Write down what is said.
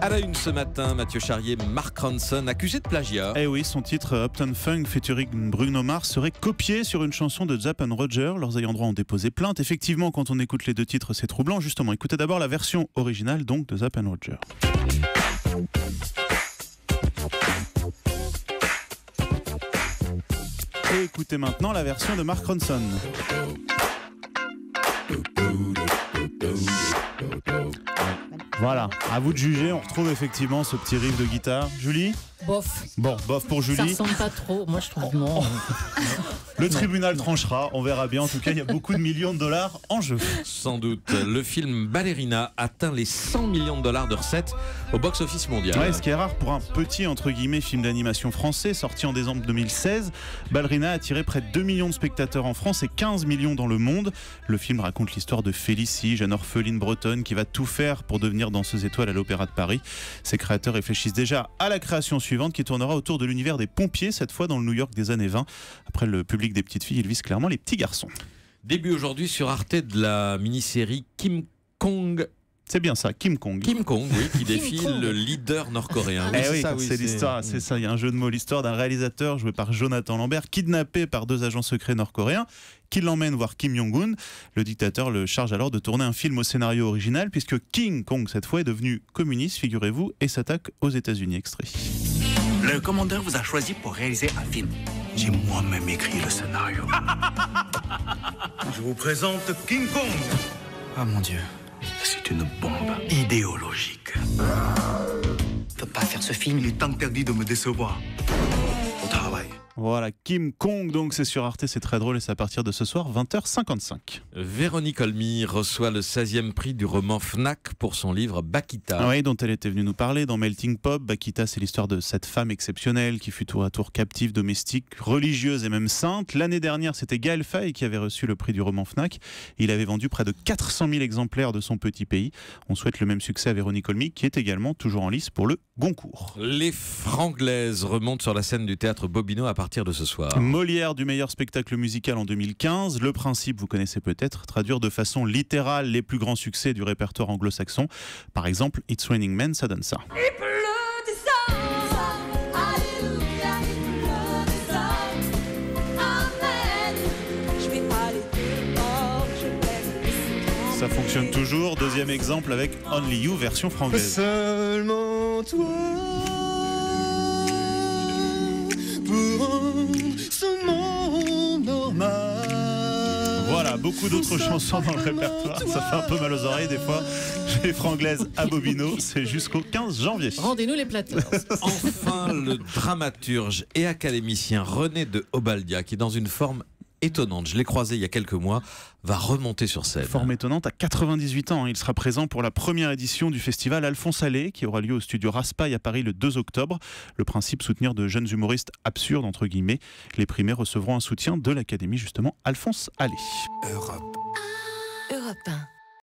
À la une ce matin, Mathieu Charrier, Mark Ronson, accusé de plagiat. Eh oui, son titre Uptown Funk featuring Bruno Mars serait copié sur une chanson de Zapp & Roger. Leurs ayants droit ont déposé plainte. Effectivement, quand on écoute les deux titres, c'est troublant. Justement, écoutez d'abord la version originale donc de Zapp & Roger. Et écoutez maintenant la version de Mark Ronson. Voilà, à vous de juger, on retrouve effectivement ce petit riff de guitare. Julie ? Bof. Bon, bof pour Julie. Ça ressemble pas trop, moi je trouve non. Le tribunal tranchera, on verra bien. En tout cas, il y a beaucoup de millions de dollars en jeu. Sans doute. Le film Ballerina atteint les 100 millions de dollars de recettes au box-office mondial. Ouais, ce qui est rare pour un petit, entre guillemets, film d'animation français, sorti en décembre 2016. Ballerina a attiré près de 2 millions de spectateurs en France et 15 millions dans le monde. Le film raconte l'histoire de Félicie, jeune orpheline bretonne qui va tout faire pour devenir danseuse étoile à l'Opéra de Paris. Ses créateurs réfléchissent déjà à la création suivante qui tournera autour de l'univers des pompiers, cette fois dans le New York des années 20. Après le public des petites filles, il vise clairement les petits garçons. Début aujourd'hui sur Arte de la mini-série Kim Kong. C'est bien ça, Kim Kong. Kim Kong, oui, qui défie le leader nord-coréen. C'est l'histoire, c'est ça, il y a un jeu de mots, l'histoire d'un réalisateur joué par Jonathan Lambert, kidnappé par 2 agents secrets nord-coréens, qui l'emmènent voir Kim Jong-un. Le dictateur le charge alors de tourner un film au scénario original, puisque King Kong, cette fois, est devenu communiste, figurez-vous, et s'attaque aux États-Unis. Extrait. Le commandeur vous a choisi pour réaliser un film. J'ai moi-même écrit le scénario. Je vous présente King Kong. Ah mon Dieu. C'est une bombe idéologique. Je peux pas faire ce film. Il est interdit de me décevoir. Au travail. Voilà, Kim Kong, donc c'est sur Arte, c'est très drôle et c'est à partir de ce soir, 20h55. Véronique Olmy reçoit le 16e prix du roman Fnac pour son livre Bakita. Oui, dont elle était venue nous parler dans Melting Pop. Bakita, c'est l'histoire de cette femme exceptionnelle qui fut tour à tour captive, domestique, religieuse et même sainte. L'année dernière, c'était Gaël Faye qui avait reçu le prix du roman Fnac. Il avait vendu près de 400 000 exemplaires de son petit pays. On souhaite le même succès à Véronique Olmy, qui est également toujours en lice pour le Goncourt. Les Franglaises remontent sur la scène du théâtre Bobino à partir de ce soir. Molière du meilleur spectacle musical en 2015. Le principe, vous connaissez peut-être, traduire de façon littérale les plus grands succès du répertoire anglo-saxon. Par exemple, It's Raining Men, ça donne ça. Il pleut du sang, alléluia, il pleut du sang, amen. Je vais aller dehors, je vais me laisser. Ça fonctionne toujours. Deuxième exemple avec Only You, version franglaise. Seulement toi. Voilà, beaucoup d'autres chansons dans le répertoire. Ça fait un peu mal aux oreilles des fois. J'ai les franglaises à Bobino, c'est jusqu'au 15 janvier. Rendez-nous les plateurs. Enfin, le dramaturge et académicien René de Obaldia, qui est dans une forme étonnante, je l'ai croisé il y a quelques mois, va remonter sur scène. Forme étonnante, à 98 ans. Il sera présent pour la première édition du festival Alphonse Allais, qui aura lieu au studio Raspail à Paris le 2 octobre. Le principe, soutenir de jeunes humoristes absurdes, entre guillemets. Les primés recevront un soutien de l'Académie, justement, Alphonse Allais. Europe 1.